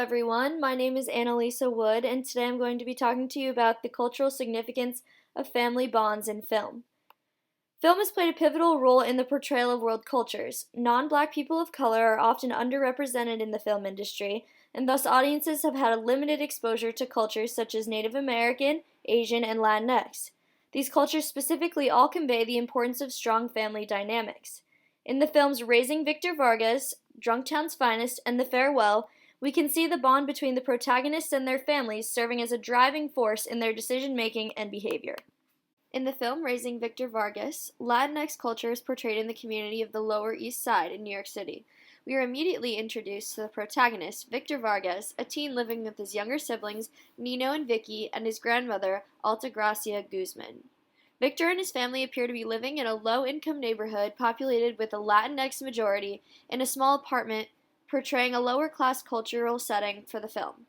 everyone. My name is Annalisa Wood, and today I'm going to be talking to you about the cultural significance of family bonds in film. Film has played a pivotal role in the portrayal of world cultures. Non-black people of color are often underrepresented in the film industry, and thus audiences have had a limited exposure to cultures such as Native American, Asian, and Latinx. These cultures specifically all convey the importance of strong family dynamics. In the films Raising Victor Vargas, Drunktown's Finest, and The Farewell, we can see the bond between the protagonists and their families serving as a driving force in their decision-making and behavior. In the film Raising Victor Vargas, Latinx culture is portrayed in the community of the Lower East Side in New York City. We are immediately introduced to the protagonist, Victor Vargas, a teen living with his younger siblings, Nino and Vicky, and his grandmother, Altagracia Guzman. Victor and his family appear to be living in a low-income neighborhood populated with a Latinx majority in a small apartment, portraying a lower-class cultural setting for the film.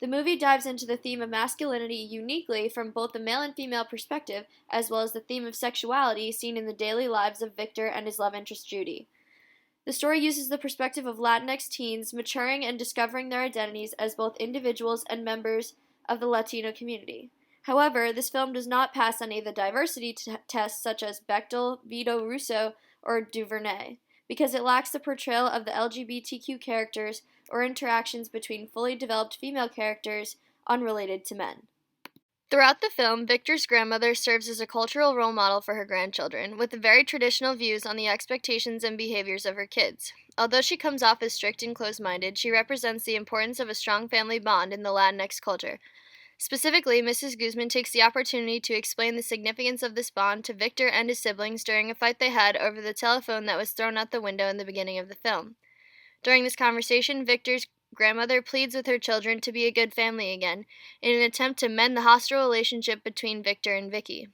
The movie dives into the theme of masculinity uniquely from both the male and female perspective, as well as the theme of sexuality seen in the daily lives of Victor and his love interest Judy. The story uses the perspective of Latinx teens maturing and discovering their identities as both individuals and members of the Latino community. However, this film does not pass any of the diversity tests such as Bechdel, Vito Russo, or Duvernay, because it lacks the portrayal of the LGBTQ characters or interactions between fully developed female characters unrelated to men. Throughout the film, Victor's grandmother serves as a cultural role model for her grandchildren, with very traditional views on the expectations and behaviors of her kids. Although she comes off as strict and close-minded, she represents the importance of a strong family bond in the Latinx culture. Specifically, Mrs. Guzman takes the opportunity to explain the significance of this bond to Victor and his siblings during a fight they had over the telephone that was thrown out the window in the beginning of the film. During this conversation, Victor's grandmother pleads with her children to be a good family again, in an attempt to mend the hostile relationship between Victor and Vicky.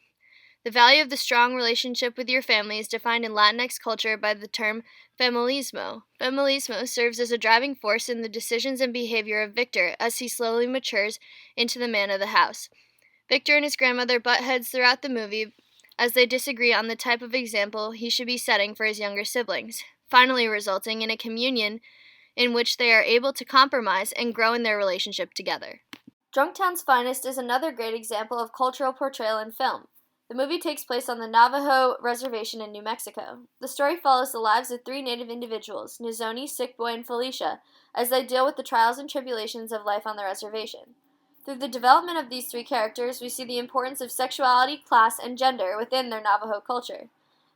The value of the strong relationship with your family is defined in Latinx culture by the term familismo. Familismo serves as a driving force in the decisions and behavior of Victor as he slowly matures into the man of the house. Victor and his grandmother butt heads throughout the movie as they disagree on the type of example he should be setting for his younger siblings, finally resulting in a communion in which they are able to compromise and grow in their relationship together. Drunktown's Finest is another great example of cultural portrayal in film. The movie takes place on the Navajo Reservation in New Mexico. The story follows the lives of three Native individuals, Nizoni, Sick Boy, and Felicia, as they deal with the trials and tribulations of life on the reservation. Through the development of these three characters, we see the importance of sexuality, class, and gender within their Navajo culture.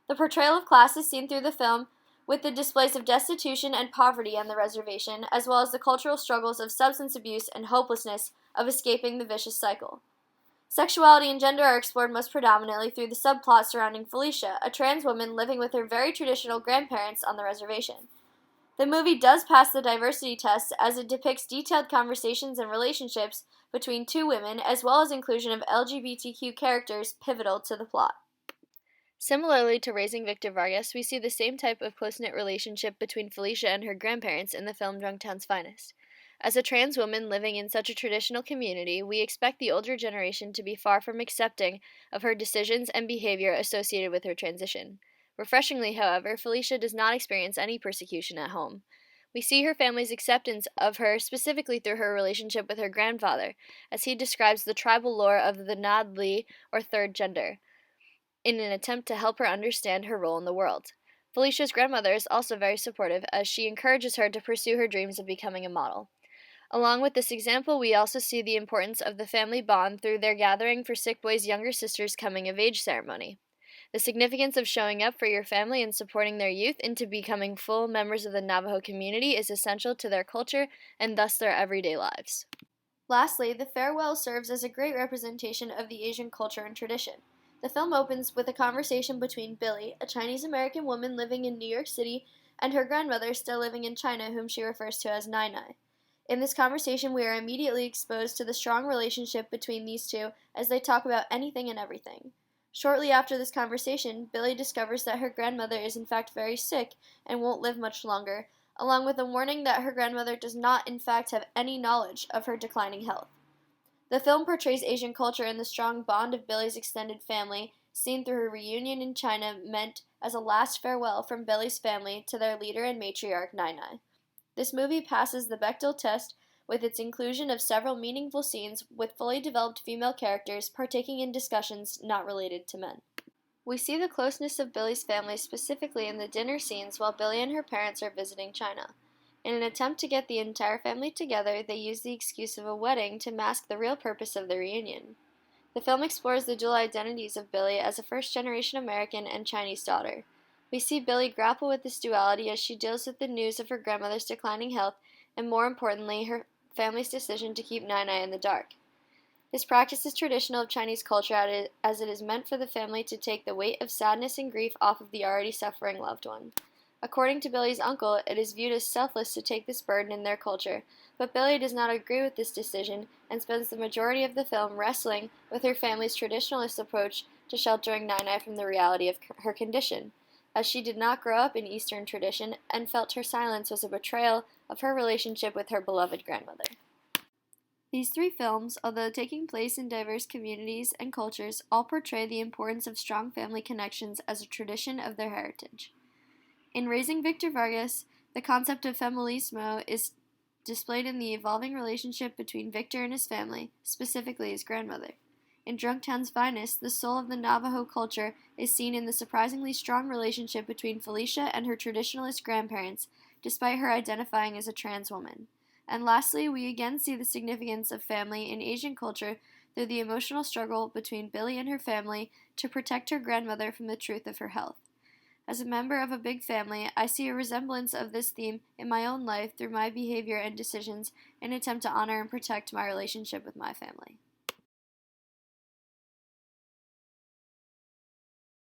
The portrayal of class is seen through the film with the displays of destitution and poverty on the reservation, as well as the cultural struggles of substance abuse and hopelessness of escaping the vicious cycle. Sexuality and gender are explored most predominantly through the subplot surrounding Felicia, a trans woman living with her very traditional grandparents on the reservation. The movie does pass the diversity test as it depicts detailed conversations and relationships between two women, as well as inclusion of LGBTQ characters pivotal to the plot. Similarly to Raising Victor Vargas, we see the same type of close-knit relationship between Felicia and her grandparents in the film Drunktown's Finest. As a trans woman living in such a traditional community, we expect the older generation to be far from accepting of her decisions and behavior associated with her transition. Refreshingly, however, Felicia does not experience any persecution at home. We see her family's acceptance of her specifically through her relationship with her grandfather, as he describes the tribal lore of the Nadli, or third gender, in an attempt to help her understand her role in the world. Felicia's grandmother is also very supportive, as she encourages her to pursue her dreams of becoming a model. Along with this example, we also see the importance of the family bond through their gathering for Sick Boy's younger sister's coming-of-age ceremony. The significance of showing up for your family and supporting their youth into becoming full members of the Navajo community is essential to their culture and thus their everyday lives. Lastly, The Farewell serves as a great representation of the Asian culture and tradition. The film opens with a conversation between Billy, a Chinese-American woman living in New York City, and her grandmother still living in China, whom she refers to as Nai Nai. In this conversation, we are immediately exposed to the strong relationship between these two as they talk about anything and everything. Shortly after this conversation, Billy discovers that her grandmother is in fact very sick and won't live much longer, along with a warning that her grandmother does not in fact have any knowledge of her declining health. The film portrays Asian culture and the strong bond of Billy's extended family, seen through her reunion in China, meant as a last farewell from Billy's family to their leader and matriarch, Nai Nai. This movie passes the Bechdel test with its inclusion of several meaningful scenes with fully developed female characters partaking in discussions not related to men. We see the closeness of Billy's family specifically in the dinner scenes while Billy and her parents are visiting China. In an attempt to get the entire family together, they use the excuse of a wedding to mask the real purpose of the reunion. The film explores the dual identities of Billy as a first-generation American and Chinese daughter. We see Billy grapple with this duality as she deals with the news of her grandmother's declining health and, more importantly, her family's decision to keep Nai Nai in the dark. This practice is traditional of Chinese culture as it is meant for the family to take the weight of sadness and grief off of the already suffering loved one. According to Billy's uncle, it is viewed as selfless to take this burden in their culture, but Billy does not agree with this decision and spends the majority of the film wrestling with her family's traditionalist approach to sheltering Nai Nai from the reality of her condition, as she did not grow up in Eastern tradition and felt her silence was a betrayal of her relationship with her beloved grandmother. These three films, although taking place in diverse communities and cultures, all portray the importance of strong family connections as a tradition of their heritage. In Raising Victor Vargas, the concept of familismo is displayed in the evolving relationship between Victor and his family, specifically his grandmother. In Drunktown's Finest, the soul of the Navajo culture is seen in the surprisingly strong relationship between Felicia and her traditionalist grandparents, despite her identifying as a trans woman. And lastly, we again see the significance of family in Asian culture through the emotional struggle between Billy and her family to protect her grandmother from the truth of her health. As a member of a big family, I see a resemblance of this theme in my own life through my behavior and decisions in an attempt to honor and protect my relationship with my family.